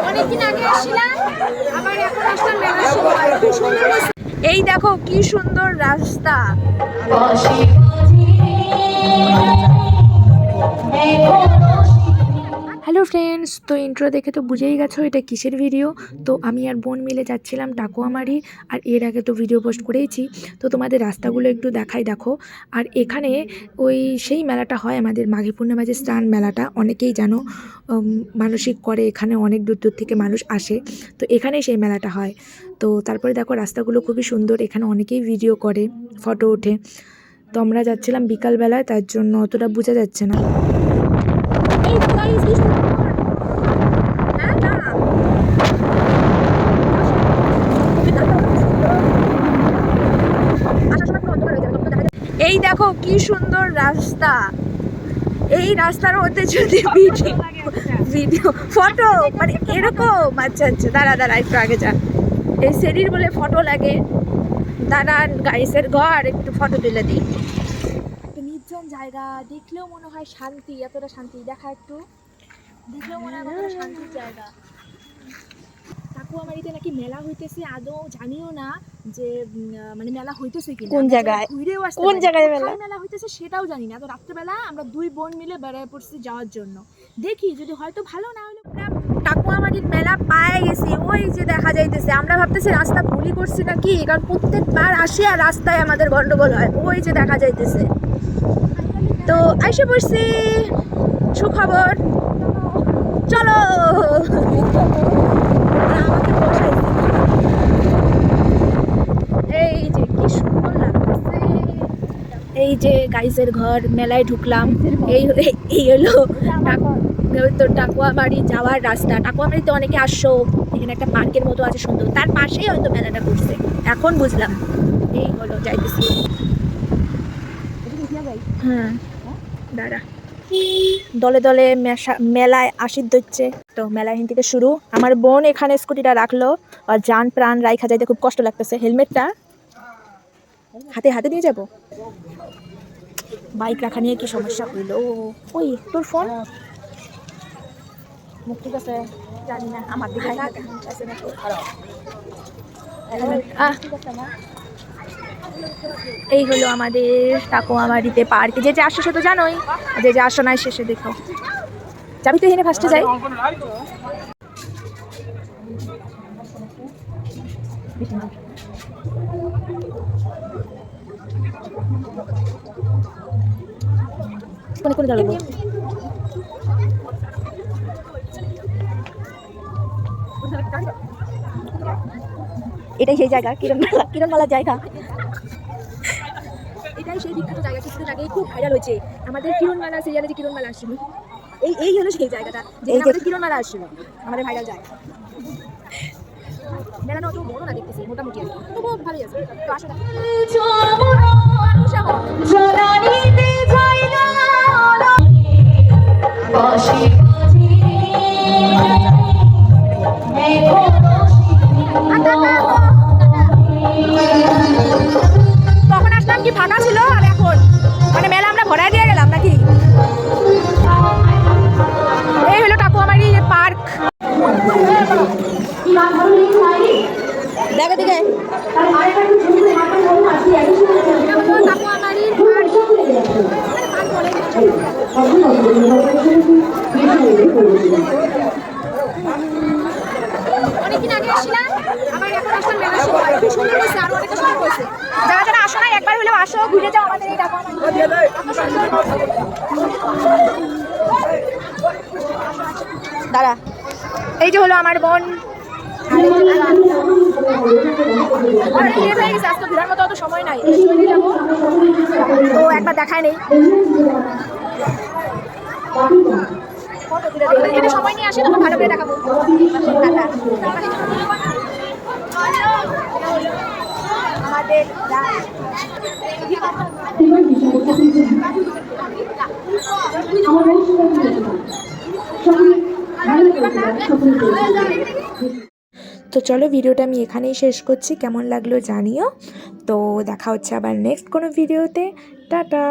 অনেকদিন আগে আসছিলাম, আবার এখন আসলাম মেলার সময়। খুব সুন্দর। এই দেখো কি সুন্দর রাস্তা। হ্যালো ফ্রেন্ডস, তো ইন্ট্রো দেখে তো বুঝেই গেছো এটা কিসের ভিডিও। তো আমি আর বোন মিলে যাচ্ছিলাম টাকুয়ামারি, আর এর আগে তো ভিডিও পোস্ট করেইছি। তো তোমাদের রাস্তাগুলো একটু দেখাই দেখো। আর এখানে ওই সেই মেলাটা হয় আমাদের মাঘী পূর্ণিমা, যে স্নান মেলাটা অনেকেই জানো, মানসিক করে এখানে অনেক দূর দূর থেকে মানুষ আসে। তো এখানেই সেই মেলাটা হয়। তো তারপরে দেখো রাস্তাগুলো খুবই সুন্দর, এখানে অনেকেই ভিডিও করে, ফটো ওঠে। তো আমরা যাচ্ছিলাম বিকালবেলায়, তার জন্য অতটা বোঝা যাচ্ছে না। এই দেখো কি সুন্দর রাস্তা। এই রাস্তার মধ্যে যদি ভিডিও ফটো মানে এরকম, আচ্ছা আচ্ছা দাঁড়া দাঁড়া একটু আগে যা। এই সেরির বলে ফটো লাগে, দাঁড়ান গাইসের ঘর একটু ফটো তুলে দিই। একটা নির্জন জায়গা, দেখলেও মনে হয় শান্তি, এতটা শান্তি। দেখা একটু দেখলেও মনে হয় কতটা শান্তির জায়গা। টাকুয়ামারিতে নাকি মেলা হইতেছে, আদৌ জানিও না যে মানে মেলা হইতেছে কি, কোন জায়গায়, কোন জায়গায় মেলা হইতেছে সেটাও জানি না। তো রাত্রেবেলা আমরা দুই বোন মিলে বেড়ায় পড়ছি যাওয়ার জন্য। দেখি যদি হয়তো ভালো, না হলে টাকুয়ামারির মেলা পায়ে গেছি। ওই যে দেখা যাইতেছে, আমরা ভাবতেছি রাস্তা ভুলই করছি নাকি, কারণ প্রত্যেকবার আসি আর রাস্তায় আমাদের গন্ডগোল হয়। ওই যে দেখা যাইতেছে, তো আইসে পড়ছি। সুখবর, চলো। এই যে কি সুন্দর লাগতেছে, এই যে গাইসের ঘর, মেলায় ঢুকলাম। এই হলো তো টাকুয়ামারি যাওয়ার রাস্তা। টাকুয়ামারিতে অনেকে আসছো, এখানে একটা পার্কের মতো আছে সুন্দর, তার পাশেই হয়তো মেলাটা করছে, এখন বুঝলাম। এই হলো যাইতেছি। হ্যাঁ দাঁড়া, দলে দলে মেলায় আসির হচ্ছে। তো মেলা এখান থেকে শুরু। আমার বোন এখানে স্কুটিটা রাখলো, আর যান প্রাণ রাইখা যাইতে খুব কষ্ট লাগতেছে। হেলমেটটা হাতে হাতে নিয়ে যাব, বাইক রাখা নিয়ে কি সমস্যা হইলো। ওই তোর ফোন মুখ ঠিক আছে জানি না, আমার দিকে এই হলো আমাদের টাকুয়ামারিতে পার্ক। যে যে আসছো সে তো জানোই, যে যে আসো নাই শেষে দেখো। যাবি তো এখানে ফার্স্টে যাই। কোনে কোনে যাবো, এটাই সেই জায়গা, কিরণমালার জায়গা। এটাই সেই বিখ্যাত জায়গা, কিছুদিন আগে খুব ভাইরাল হয়েছে আমাদের কিরণমালা সিরিয়ালে, যে কিরণমালা আসছিল। এই হলো সেই জায়গাটা, যে আমাদের কিরণমালা আসছিল, আমাদের ভাইরাল জায়গা। মেলানো অত বড় না দেখতেছি, মোটামুটি আর কি, তবুও ভালোই আছে। তো আসো তখন আসলাম কি ফাঁকা ছিল, আর এখন মানে মেলা আমরা ভরাই দিয়ে গেলাম নাকি। এই হলো টাকুয়ামারি পার্ক। দেখে দেখে অনেকদিন আগে আসছিলাম, আবার এখন আসলাম মেলার সময়। খুব সুন্দর হয়েছে, আরো অনেকটা সুন্দর হয়েছে। যারা যারা আসো না একবার হলেও আসো, ঘুরে যাও আমাদের এই টাকুয়ামারি। দাঁড়া, এই যে হলো আমার বোন। আজকে ঘোরার মতো অত সময় নাই, যাবো তো একবার দেখায় নেই। এখানে সময় নিয়ে আসে তখন ভালো করে দেখাবো। আমাদের তো চলো ভিডিওটা আমি এখানেই শেষ করছি। কেমন লাগলো জানিও। তো দেখা হচ্ছে আবার নেক্সট কোনো ভিডিওতে। টাটা।